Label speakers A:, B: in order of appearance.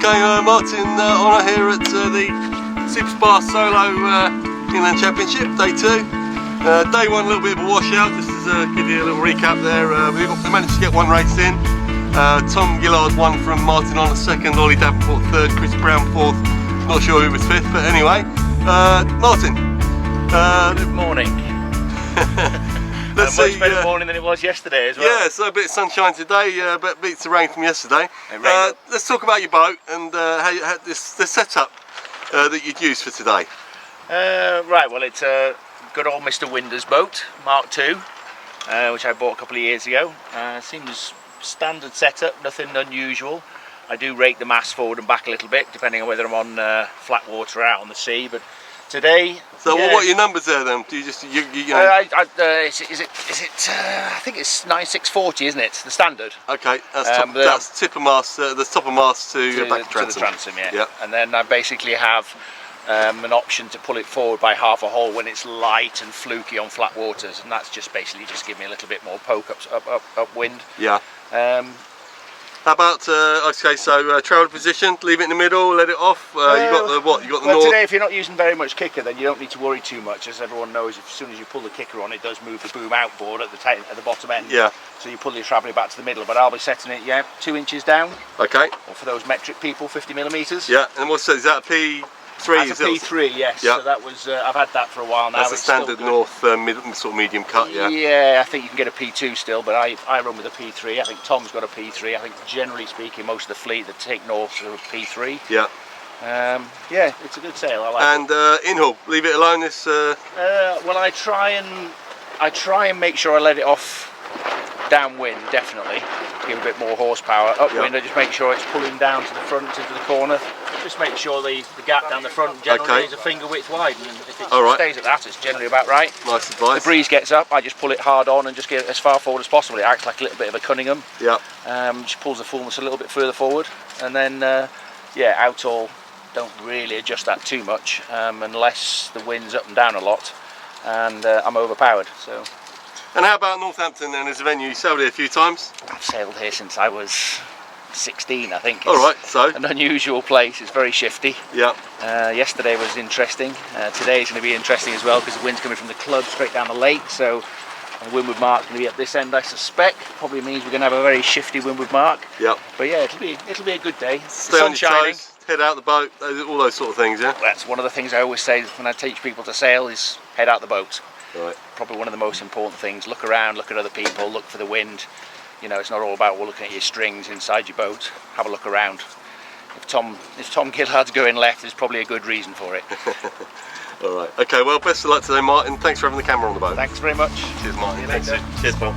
A: Okay, Martin Honnor here at the Super Spa Solo Inland Championship, day 2. Day 1, a little bit of a washout, just to give you a little recap there. We managed to get one race in. Tom Gillard won from Martin Honnor 2nd, Ollie Davenport 3rd, Chris Brown 4th. Not sure who was 5th, but anyway. Martin.
B: Good morning.
A: Let's
B: much
A: see,
B: better morning than it was yesterday as well.
A: Yeah, so a bit of sunshine today, but beats the rain from yesterday. Let's talk about your boat and how the setup that you'd use for today.
B: Right, well, it's a good old Mr. Winder's boat, Mark II, which I bought a couple of years ago. Seems standard setup, nothing unusual. I do rake the mast forward and back a little bit, depending on whether I'm on flat water or out on the sea. But today.
A: So
B: yeah.
A: what are your numbers there then? Do you just you know?
B: I think it's 9640, isn't it? The standard.
A: Okay, that's tip of mast, the top of mast to back of transom.
B: To the transom, yeah.
A: Yep.
B: And then I basically have an option to pull it forward by half a hole when it's light and fluky on flat waters, and that's just basically just give me a little bit more poke upwind.
A: Yeah. How about okay, so travel position, leave it in the middle, let it off. You got the what? You got the north.
B: Today, if you're not using very much kicker, then you don't need to worry too much. As everyone knows, as soon as you pull the kicker on, it does move the boom outboard at the bottom end.
A: Yeah.
B: So you pull your travelling back to the middle, but I'll be setting it 2 inches down.
A: Okay.
B: Or for those metric people, 50mm.
A: Yeah. And what's that? Is that a P3?
B: That's a P3, yes.
A: Yeah.
B: So that was I've had that for a while now.
A: That's a standard north sort of medium cut, yeah.
B: Yeah, I think you can get a P2 still, but I run with a P3. I think Tom's got a P3. I think generally speaking, most of the fleet that take north are a P3.
A: Yeah.
B: Yeah, it's a good sail. I like
A: and
B: it.
A: in-hull, leave it alone. This.
B: Well, I try and make sure I let it off downwind, definitely, to give a bit more horsepower. Upwind, I just make sure it's pulling down to the front, into the corner. Just make sure the gap down the front generally is a finger width wide, and if it stays at that, it's generally about right.
A: Nice advice.
B: The breeze gets up, I just pull it hard on and just get it as far forward as possible. It acts like a little bit of a Cunningham.
A: Yeah.
B: Just pulls the fullness a little bit further forward, and then out all. Don't really adjust that too much unless the wind's up and down a lot, and I'm overpowered. So.
A: And how about Northampton then as a venue? You sailed here a few times?
B: I've sailed here since I was 16, I think. It's
A: all right, so
B: an unusual place. It's very shifty.
A: Yeah.
B: Yesterday was interesting. Today is going to be interesting as well because the wind's coming from the club straight down the lake. So windward mark's going to be at this end, I suspect. Probably means we're going to have a very shifty windward mark.
A: Yeah.
B: But yeah, it'll be a good day.
A: Stay on your toes, head out the boat, all those sort of things. Yeah.
B: That's one of the things I always say when I teach people to sail is head out the boat.
A: Right.
B: Probably one of the most important things. Look around, look at other people, look for the wind. You know, it's not all about looking at your strings inside your boat. Have a look around. If Tom Gillard's going left, there's probably a good reason for it.
A: All right. Okay. Well, best of luck today, Martin. Thanks for having the camera on the boat.
B: Thanks very much.
A: Cheers, Martin.
B: See you later.
A: Cheers, Paul.